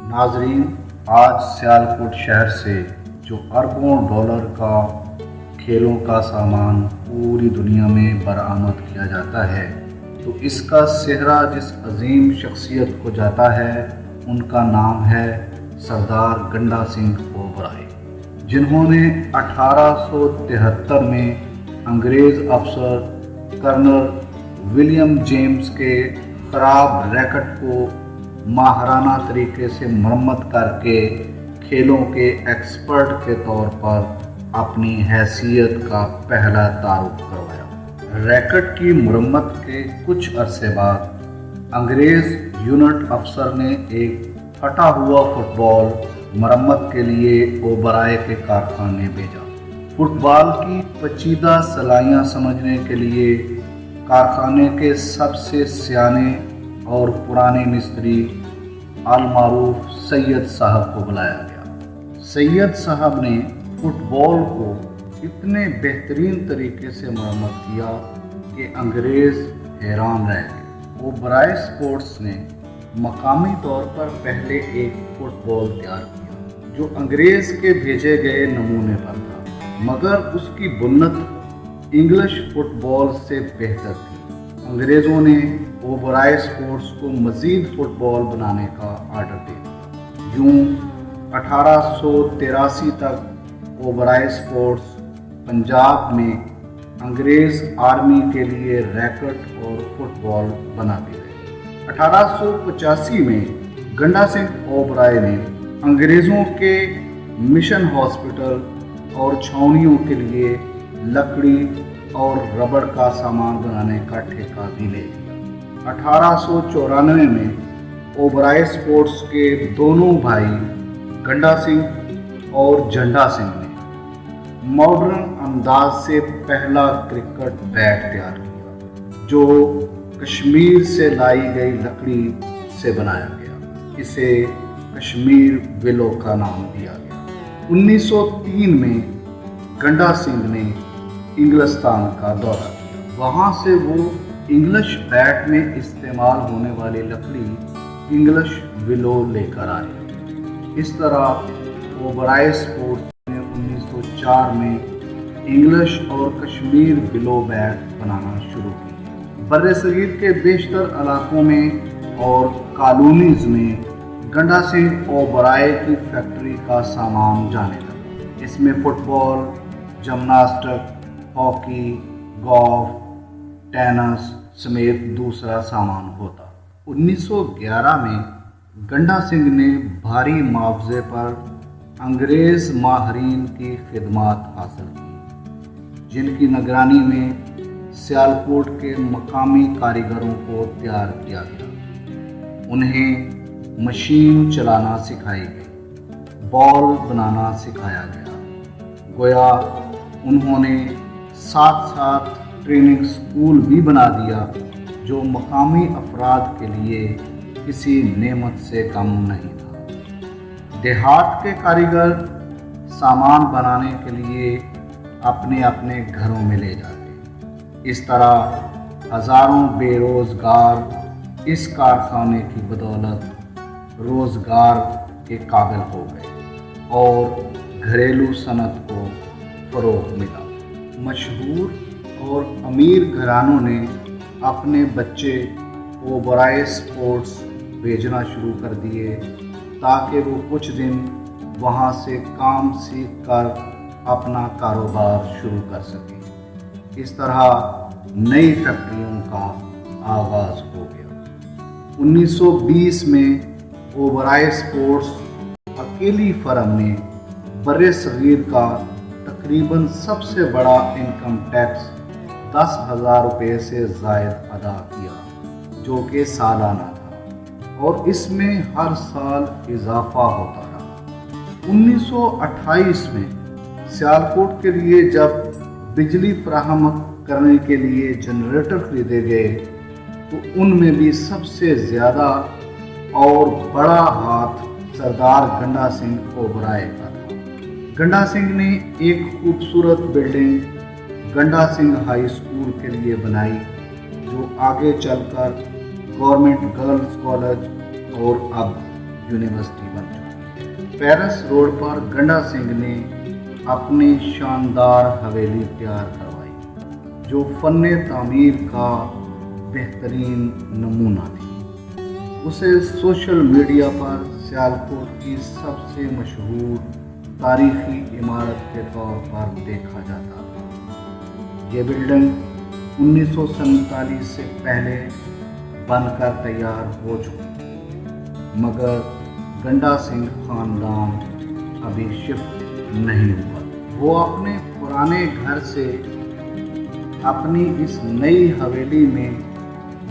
नाजरीन, आज सियालकोट शहर से जो अरबों डॉलर का खेलों का सामान पूरी दुनिया में बरामद किया जाता है, तो इसका सेहरा जिस अजीम शख्सियत को जाता है उनका नाम है सरदार गंडा सिंह ओबराय, जिन्होंने 1873 में अंग्रेज़ अफसर कर्नल विलियम जेम्स के ख़राब रैकेट को माहराना तरीके से मरम्मत करके खेलों के एक्सपर्ट के तौर पर अपनी हैसियत का पहला तारुफ करवाया। रैकेट की मरम्मत के कुछ अरसे बाद अंग्रेज़ यूनिट अफसर ने एक फटा हुआ फुटबॉल मरम्मत के लिए ओबराय के कारखाने भेजा। फुटबॉल की पेचीदा सलाइयाँ समझने के लिए कारखाने के सबसे सियाने और पुराने मिस्त्री अलमारूफ सैयद साहब को बुलाया गया। सैयद साहब ने फुटबॉल को इतने बेहतरीन तरीके से मरम्मत किया कि अंग्रेज़ हैरान रह गए। ओबराय स्पोर्ट्स ने मकामी तौर पर पहले एक फुटबॉल तैयार किया जो अंग्रेज़ के भेजे गए नमूने पर था, मगर उसकी बुनियाद इंग्लिश फुटबॉल से बेहतर थी। अंग्रेज़ों ने ओबराय स्पोर्ट्स को मज़ीद फुटबॉल बनाने का आर्डर दे दिया। यूँ 1883 तक ओबराय स्पोर्ट्स पंजाब में अंग्रेज़ आर्मी के लिए रैकेट और फुटबॉल बनाते रहे। 1885 में गंडा सिंह ओबराय ने अंग्रेज़ों के मिशन हॉस्पिटल और छावनियों के लिए लकड़ी और रबड़ का सामान बनाने का ठेका भी ले लिया। 1894 में ओबराय स्पोर्ट्स के दोनों भाई गंडा सिंह और झंडा सिंह ने मॉडर्न अंदाज से पहला क्रिकेट बैट तैयार किया जो कश्मीर से लाई गई लकड़ी से बनाया गया। इसे कश्मीर विलो का नाम दिया गया। 1903 में गंडा सिंह ने इंग्लिस्तान का दौरा किया। वहाँ से वो इंग्लिश बैट में इस्तेमाल होने वाली लकड़ी इंग्लिश विलो लेकर आए। इस तरह ओबराय स्पोर्ट्स ने 1904 में इंग्लिश और कश्मीर विलो बैट बनाना शुरू किया। बर्र-ए-सगीर के बेशतर इलाकों में और कॉलोनीज़ में गंडा सिंह ओबराय की फैक्ट्री का सामान जाने लगा। इसमें football, gymnastic, hockey, golf, tennis समेत दूसरा सामान होता। 1911 में गंडा सिंह ने भारी मुआवजे पर अंग्रेज़ माहरीन की खिदमत हासिल की, जिनकी निगरानी में सियालकोट के मकामी कारीगरों को तैयार किया गया। उन्हें मशीन चलाना सिखाई गई, बॉल बनाना सिखाया गया। गोया उन्होंने साथ साथ ट्रेनिंग स्कूल भी बना दिया जो मकामी अफराद के लिए किसी नेमत से कम नहीं था। देहात के कारीगर सामान बनाने के लिए अपने अपने घरों में ले जाते। इस तरह हज़ारों बेरोज़गार इस कारखाने की बदौलत रोज़गार के काबिल हो गए और घरेलू सनत को फ़रोग़ मिला। मशहूर और अमीर घरानों ने अपने बच्चे ओबराय स्पोर्ट्स भेजना शुरू कर दिए ताकि वो कुछ दिन वहाँ से काम सीख कर अपना कारोबार शुरू कर सकें। इस तरह नई फैक्ट्रियों का आगाज़ हो गया। 1920 में ओबराय स्पोर्ट्स अकेली फर्म ने बर्र-ए-सगीर का तकरीबन सबसे बड़ा इनकम टैक्स 10,000 रुपये से ज़ायद अदा किया, जो कि सालाना था, और इसमें हर साल इजाफा होता रहा। 1928 में सियालकोट के लिए जब बिजली फराहम करने के लिए जनरेटर खरीदे गए तो उनमें भी सबसे ज़्यादा और बड़ा हाथ सरदार गंडा सिंह ओबराय का था। गंडा सिंह ने एक खूबसूरत बिल्डिंग गंडा सिंह हाई स्कूल के लिए बनाई, जो आगे चलकर गवर्नमेंट गर्ल्स कॉलेज और अब यूनिवर्सिटी बन चुकी है। पेरिस रोड पर गंडा सिंह ने अपनी शानदार हवेली तैयार करवाई जो फन तामीर का बेहतरीन नमूना थी। उसे सोशल मीडिया पर सियालकोट की सबसे मशहूर तारीखी इमारत के तौर पर देखा जाता था। ये बिल्डिंग 1947 से पहले बनकर तैयार हो चुकी, मगर गंडा सिंह खानदान अभी शिफ्ट नहीं हुआ। वो अपने पुराने घर से अपनी इस नई हवेली में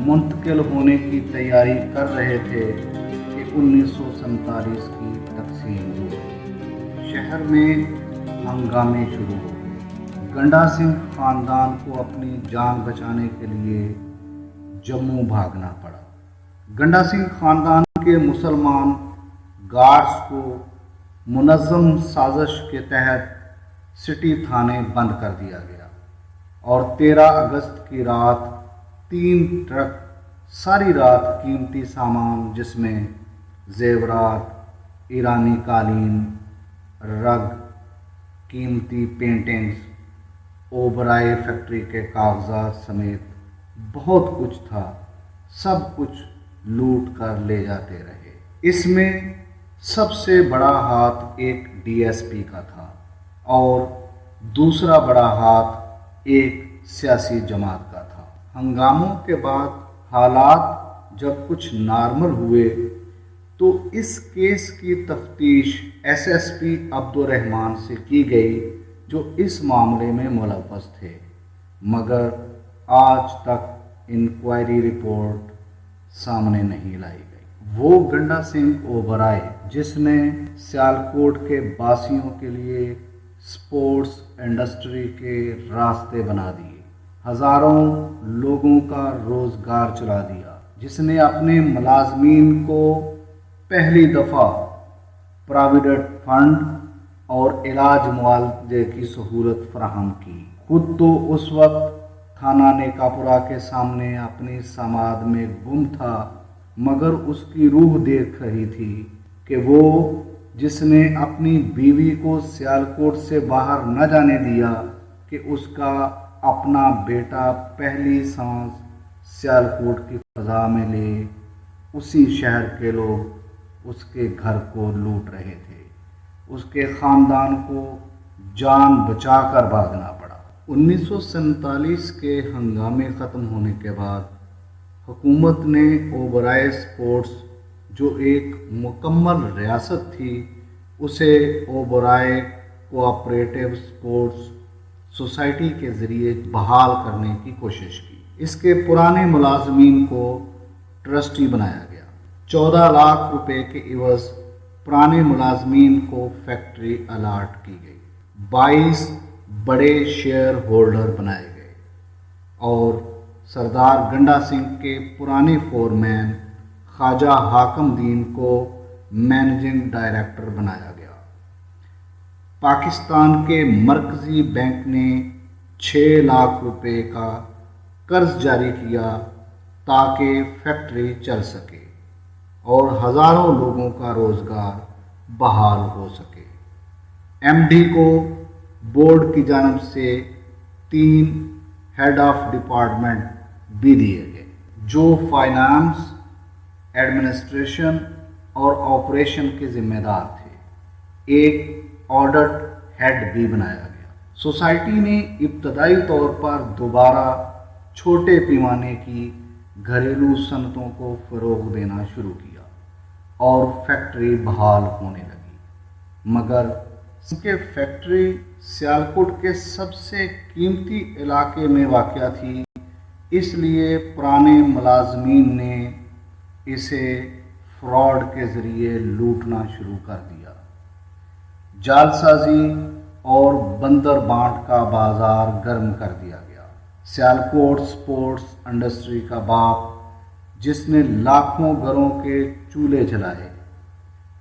मुंतकिल होने की तैयारी कर रहे थे कि 1947 की तकसीम हुई। शहर में हंगामे शुरू हो गए। गंडा सिंह खानदान को अपनी जान बचाने के लिए जम्मू भागना पड़ा। गंडा सिंह खानदान के मुसलमान गार्ड्स को मुनज़्ज़म साजिश के तहत सिटी थाने बंद कर दिया गया और 13 अगस्त की रात 3 ट्रक सारी रात कीमती सामान जिसमें जेवरात, ईरानी कालीन, रग, कीमती पेंटिंग्स, ओबराय फैक्ट्री के कागजात समेत बहुत कुछ था, सब कुछ लूट कर ले जाते रहे। इसमें सबसे बड़ा हाथ एक डीएसपी का था और दूसरा बड़ा हाथ एक सियासी जमात का था। हंगामों के बाद हालात जब कुछ नॉर्मल हुए तो इस केस की तफ्तीश एसएसपी अब्दुर्रहमान से की गई जो इस मामले में मुलव्वस थे, मगर आज तक इंक्वायरी रिपोर्ट सामने नहीं लाई गई। वो गंडा सिंह ओबराय जिसने सियालकोट के बासियों के लिए स्पोर्ट्स इंडस्ट्री के रास्ते बना दिए, हज़ारों लोगों का रोज़गार चला दिया, जिसने अपने मुलाजमीन को पहली दफ़ा प्रोविडेंट फंड और इलाज मुआवजे की सहूलत फराहम की। खुद तो उस वक्त थाना नेकापुरा के सामने अपनी समाद में गुम था, मगर उसकी रूह देख रही थी कि वो जिसने अपनी बीवी को सियालकोट से बाहर न जाने दिया कि उसका अपना बेटा पहली सांस सियालकोट की फ़ज़ा में ले, उसी शहर के लोग उसके घर को लूट रहे थे। उसके ख़ानदान को जान बचाकर भागना पड़ा। 1947 के हंगामे ख़त्म होने के बाद हुकूमत ने ओबराय स्पोर्ट्स जो एक मुकम्मल रियासत थी उसे ओबराय कोऑपरेटिव स्पोर्ट्स सोसाइटी के ज़रिए बहाल करने की कोशिश की। इसके पुराने मुलाजमीन को ट्रस्टी बनाया गया। 14 लाख रुपए के इवज़ पुराने मुलाजमीन को फैक्ट्री अलाट की गई। 22 बड़े शेयर होल्डर बनाए गए और सरदार गंडा सिंह के पुराने फोरमैन ख्वाजा हाकम दीन को मैनेजिंग डायरेक्टर बनाया गया। पाकिस्तान के मरकज़ी बैंक ने 6 लाख रुपए का कर्ज जारी किया ताकि फैक्ट्री चल सके और हज़ारों लोगों का रोज़गार बहाल हो सके। एमडी को बोर्ड की जानब से 3 हेड ऑफ डिपार्टमेंट भी दिए गए जो फाइनेंस, एडमिनिस्ट्रेशन और ऑपरेशन के ज़िम्मेदार थे। एक ऑडिट हेड भी बनाया गया। सोसाइटी ने इब्तदाई तौर पर दोबारा छोटे पैमाने की घरेलू सनतों को फ़रोग़ देना शुरू किया और फैक्ट्री बहाल होने लगी, मगर इसके फैक्ट्री सियालकोट के सबसे कीमती इलाके में वाक़या थी, इसलिए पुराने मुलाजमीन ने इसे फ्रॉड के ज़रिए लूटना शुरू कर दिया। जालसाजी और बंदर बांट का बाज़ार गर्म कर दिया गया। सियालकोट स्पोर्ट्स इंडस्ट्री का बाप जिसने लाखों घरों के चूल्हे जलाए,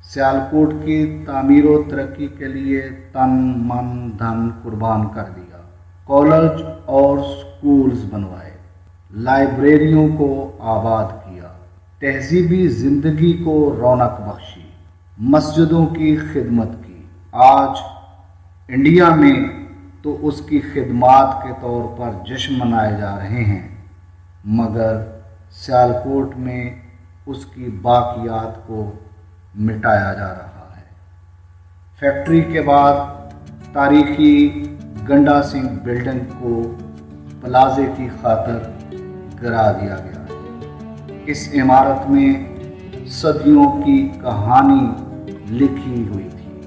सियालकोट की तामीर व तरक्की के लिए तन मन धन कुर्बान कर दिया। कॉलेज और स्कूल्स बनवाए, लाइब्रेरियों को आबाद किया, तहजीबी ज़िंदगी को रौनक बख्शी। مسجدوں کی خدمت کی۔ آج انڈیا میں تو اس کی خدمات کے طور پر جشن منائے جا رہے ہیں، مگر سیالکوٹ میں اس کی باقیات کو مٹایا جا رہا ہے۔ فیکٹری کے بعد تاریخی گنڈا سنگھ بلڈنگ کو پلازے کی خاطر گرا دیا گیا ہے۔ اس عمارت میں صدیوں کی کہانی لکھی ہوئی تھی،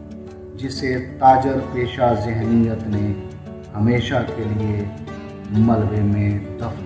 جسے تاجر پیشہ ذہنیت نے ہمیشہ کے لیے ملبے میں دفن